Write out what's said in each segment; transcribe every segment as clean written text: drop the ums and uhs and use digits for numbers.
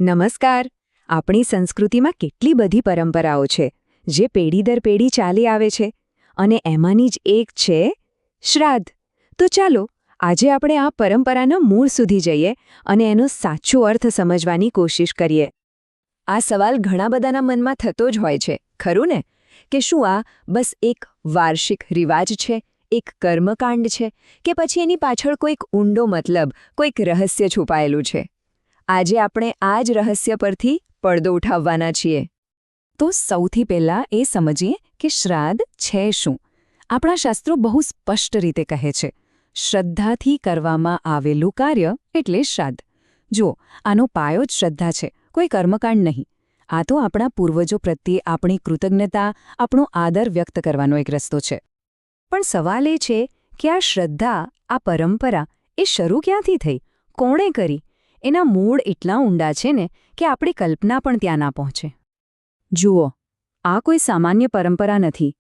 નમસ્કાર. આપણી સંસ્કૃતિમાં કેટલી બધી પરંપરાઓ છે જે પેઢી દર પેઢી ચાલી આવે છે અને એમાંની જ એક છે શ્રાદ્ધ. તો ચાલો આજે આપણે આ પરંપરાના મૂળ સુધી જઈએ અને એનો સાચો અર્થ સમજવાની કોશિશ કરીએ. આ સવાલ ઘણા બધાના મનમાં થતો જ હોય છે, ખરું ને? કે શું આ બસ એક વાર્ષિક રિવાજ છે, એક કર્મકાંડ છે, કે પછી એની પાછળ કોઈક ઊંડો મતલબ, કોઈક રહસ્ય છુપાયેલું છે? આજે આપણે આ જ રહસ્ય પરથી પડદો ઉઠાવવાના છીએ. તો સૌથી પહેલાં એ સમજીએ કે શ્રાદ્ધ છે શું. આપણા શાસ્ત્રો બહુ સ્પષ્ટ રીતે કહે છે, શ્રદ્ધાથી કરવામાં આવેલું કાર્ય એટલે શ્રાદ્ધ. જુઓ, આનો પાયો જ શ્રદ્ધા છે, કોઈ કર્મકાંડ નહીં. આ તો આપણા પૂર્વજો પ્રત્યે આપણી કૃતજ્ઞતા, આપણો આદર વ્યક્ત કરવાનો એક રસ્તો છે. પણ સવાલ એ છે કે આ શ્રદ્ધા, આ પરંપરા એ શરૂ ક્યાંથી થઈ, કોણે કરી? એના મૂળ એટલા ઊંડા છે ને કે આપણી કલ્પના પણ ત્યાં ના પહોંચે. જુઓ, આ કોઈ સામાન્ય પરંપરા નથી.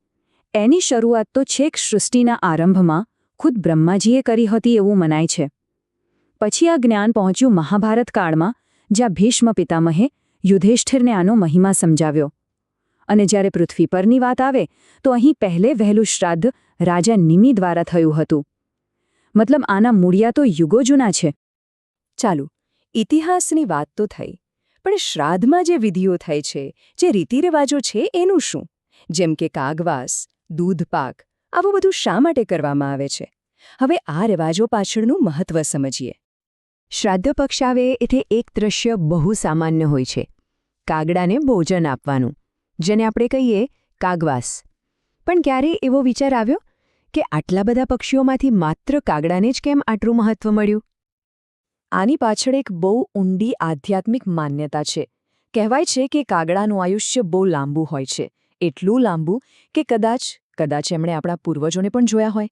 એની શરૂઆત તો છેક સૃષ્ટિના આરંભમાં ખુદ બ્રહ્માજીએ કરી હતી એવું મનાય છે. પછી આ જ્ઞાન પહોંચ્યું મહાભારત કાળમાં, જ્યાં ભીષ્મ પિતામહે યુધિષ્ઠિરને આનો મહિમા સમજાવ્યો. અને જ્યારે પૃથ્વી પરની વાત આવે તો અહીં પહેલે વહેલું શ્રાદ્ધ રાજા નિમિ દ્વારા થયું હતું. મતલબ આના મૂળિયા તો યુગો જૂના છે. ચાલો, ઇતિહાસની વાત તો થઈ, પણ શ્રાદ્ધમાં જે વિધિઓ થઈ છે, જે રીતિરિવાજો છે, એનું શું? જેમ કે કાગવાસ, દૂધપાક, આવું બધું શા માટે કરવામાં આવે છે? હવે આ રિવાજો પાછળનું મહત્વ સમજીએ. શ્રાદ્ધ પક્ષ આવે એટલે એક દૃશ્ય બહુ સામાન્ય હોય છે, કાગડાને ભોજન આપવાનું, જેને આપણે કહીએ કાગવાસ. પણ ક્યારે એવો વિચાર આવ્યો કે આટલા બધા પક્ષીઓમાંથી માત્ર કાગડાને જ કેમ આટલું મહત્વ મળ્યું? આની પાછળ એક બહુ ઊંડી આધ્યાત્મિક માન્યતા છે. કહેવાય છે કે કાગડાનું આયુષ્ય બહુ લાંબુ હોય છે, એટલું લાંબુ કે કદાચ એમણે આપણા પૂર્વજોને પણ જોયા હોય.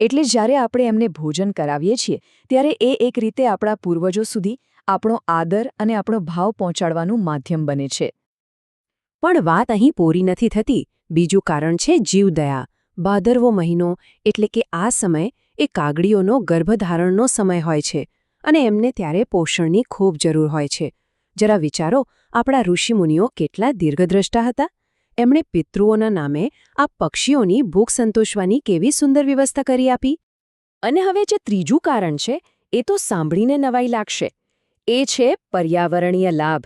એટલે જ્યારે આપણે એમને ભોજન કરાવીએ છીએ ત્યારે એ એક રીતે આપણા પૂર્વજો સુધી આપણો આદર અને આપણો ભાવ પહોંચાડવાનું માધ્યમ બને છે. પણ વાત અહીં પૂરી નથી થતી. બીજું કારણ છે જીવદયા. ભાદરવો મહિનો એટલે કે આ સમય એ કાગડીઓનો ગર્ભધારણનો સમય હોય છે અને એમને ત્યારે પોષણની ખૂબ જરૂર હોય છે. જરા વિચારો, આપણા ઋષિમુનિઓ કેટલા દીર્ઘદ્રષ્ટા હતા. એમણે પિતૃઓના નામે આ પક્ષીઓની ભૂખ સંતોષવાની કેવી સુંદર વ્યવસ્થા કરી આપી. અને હવે જે ત્રીજું કારણ છે એ તો સાંભળીને નવાઈ લાગશે. એ છે પર્યાવરણીય લાભ.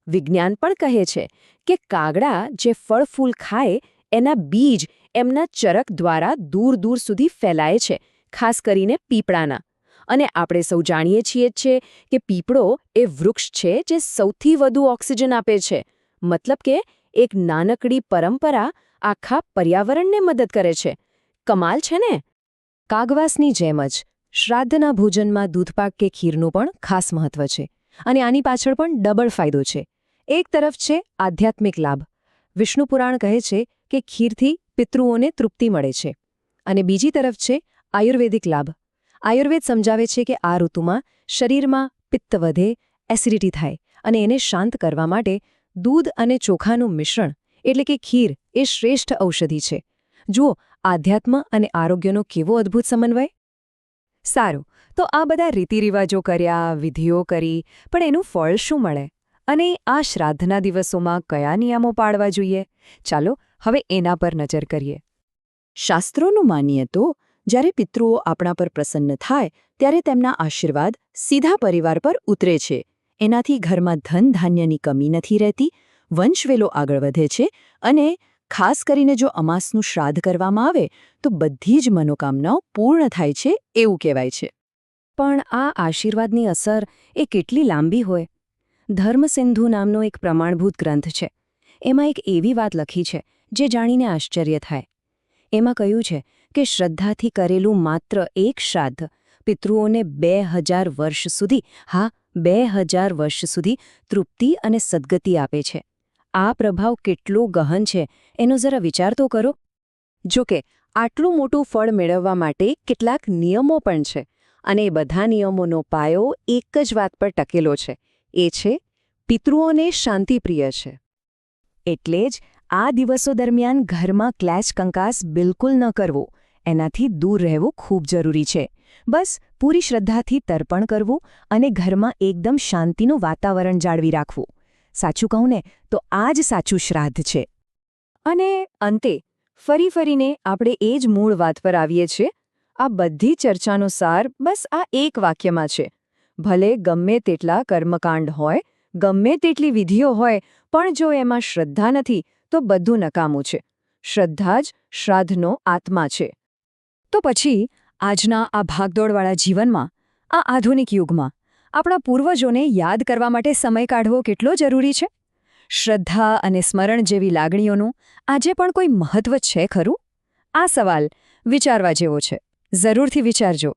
વિજ્ઞાન પણ કહે છે કે કાગડા જે ફળ ફૂલ ખાય એના બીજ એમના ચરક દ્વારા દૂર દૂર સુધી ફેલાય છે, ખાસ કરીને પીપળાના. અને આપણે સૌ જાણીએ છીએ કે પીપળો એ વૃક્ષ છે જે સૌથી વધુ ઓક્સિજન આપે છે. મતલબ કે એક નાનકડી પરંપરા આખા પર્યાવરણને મદદ કરે છે. કમાલ છે ને? કાગવાસની જેમ જ શ્રાદ્ધના ભોજનમાં દૂધપાક કે ખીરનું પણ ખાસ મહત્વ છે. અને આની પાછળ પણ ડબલ ફાયદો છે. એક તરફ છે આધ્યાત્મિક લાભ. વિષ્ણુ પુરાણ કહે છે કે ખીરથી પિતૃઓને તૃપ્તિ મળે છે. અને બીજી તરફ છે આયુર્વેદિક લાભ. આયુર્વેદ સમજાવે છે કે આ ઋતુમાં શરીરમાં પિત્ત વધે, એસિડિટી થાય, અને એને શાંત કરવા માટે દૂધ અને ચોખાનું મિશ્રણ એટલે કે ખીર એ શ્રેષ્ઠ ઔષધિ છે. જુઓ, આધ્યાત્મ અને આરોગ્યનો કેવો અદ્ભુત સમન્વય. સારું, તો આ બધા રીતિરિવાજો કર્યા, વિધિઓ કરી, પણ એનું ફળ શું મળે? અને આ શ્રાદ્ધના દિવસોમાં કયા નિયમો પાળવા જોઈએ? ચાલો હવે એના પર નજર કરીએ. શાસ્ત્રોનું માનીએ તો જ્યારે પિતૃઓ આપણા પર પ્રસન્ન થાય ત્યારે તેમના આશીર્વાદ સીધા પરિવાર પર ઉતરે છે. એનાથી ઘરમાં ધન ધાન્યની કમી નથી રહેતી, વંશવેલો આગળ વધે છે અને ખાસ કરીને જો અમાસનું શ્રાદ્ધ કરવામાં આવે તો બધી જ મનોકામનાઓ પૂર્ણ થાય છે એવું કહેવાય છે. પણ આ આશીર્વાદની અસર એ કેટલી લાંબી હોય? ધર્મસિંધુ નામનો એક પ્રમાણભૂત ગ્રંથ છે. એમાં એક એવી વાત લખી છે જે જાણીને આશ્ચર્ય થાય. એમાં કહ્યું છે કે શ્રદ્ધાથી કરેલું માત્ર એક શ્રાદ્ધ પિતૃઓને 2000 વર્ષ સુધી, હા 2000 વર્ષ સુધી તૃપ્તિ અને સદ્ગતિ આપે છે. આ પ્રભાવ કેટલો ગહન છે એનો જરા વિચાર તો કરો. જોકે આટલું મોટું ફળ મેળવવા માટે કેટલાક નિયમો પણ છે અને એ બધા નિયમોનો પાયો એક જ વાત પર ટકેલો છે. એ છે પિતૃઓને શાંતિપ્રિય છે. એટલે જ આ દિવસો દરમિયાન ઘરમાં ક્લેશ કંકાસ બિલકુલ ન કરવો, એનાથી દૂર રહેવું ખૂબ જરૂરી છે. બસ પૂરી શ્રદ્ધાથી તર્પણ કરવું અને ઘરમાં એકદમ શાંતિનું વાતાવરણ જાળવી રાખવું. સાચું કહું ને તો આ જ સાચું શ્રાદ્ધ છે. અને અંતે ફરીને આપણે એ જ મૂળ વાત પર આવીએ છીએ. આ બધી ચર્ચાનો સાર બસ આ એક વાક્યમાં છે. ભલે ગમે તેટલા કર્મકાંડ હોય, ગમે તેટલી વિધિઓ હોય, પણ જો એમાં શ્રદ્ધા નથી તો બધું નકામું છે. શ્રદ્ધા જ શ્રાદ્ધનો આત્મા છે. તો પછી આજના આ ભાગદોડવાળા જીવનમાં, આ આધુનિક યુગમાં આપણા પૂર્વજોને યાદ કરવા માટે સમય કાઢવો કેટલો જરૂરી છે? શ્રદ્ધા અને સ્મરણ જેવી લાગણીઓનું આજે પણ કોઈ મહત્વ છે ખરું? આ સવાલ વિચારવા જેવો છે. જરૂરથી વિચારજો.